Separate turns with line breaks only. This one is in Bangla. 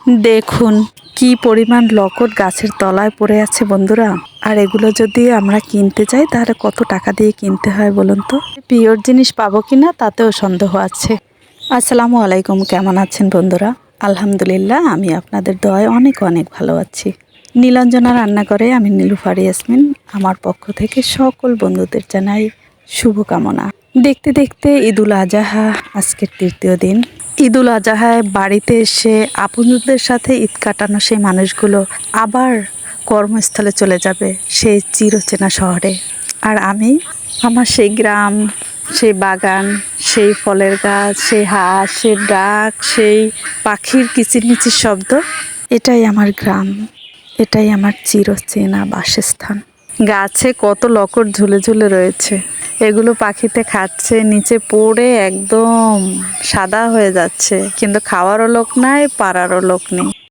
দেখুন কি পরিমাণ লকট গাছের তলায় পড়ে আছে বন্ধুরা। আর এগুলো যদি আমরা কিনতে যাই তাহলে কত টাকা দিয়ে কিনতে হয় বলুন তো। পিওর জিনিস পাবো কিনা তাতেও সন্দেহ আছে। আসসালামু আলাইকুম, কেমন আছেন বন্ধুরা? আলহামদুলিল্লাহ, আমি আপনাদের দোয়ায় অনেক অনেক ভালো আছি। নীলাঞ্জনা রান্নাঘরে আমি নীলুফার ইয়াসমিন আমার পক্ষ থেকে সকল বন্ধুদের জানাই শুভকামনা। দেখতে দেখতে ঈদুল আজহা আজকের তৃতীয় দিন। ঈদুল আজহায় বাড়িতে এসে আপনজনদের সাথে ঈদ কাটানো সেই মানুষগুলো আবার কর্মস্থলে চলে যাবে সেই চিরচেনা শহরে। আর আমি আমার সেই গ্রাম, সেই বাগান, সেই ফলের গাছ, সেই হাঁসের ডাক, সেই পাখির কিচিরমিচির শব্দ, এটাই আমার গ্রাম, এটাই আমার চিরচেনা বাসস্থান। গাছে কত লকট ঝুলে ঝুলে রয়েছে, এগুলো পাখিতে খাচ্ছে, নিচে পড়ে একদম সাদা হয়ে যাচ্ছে, কিন্তু খাওয়ারও লোক নাই, পাড়ারও লোক নেই।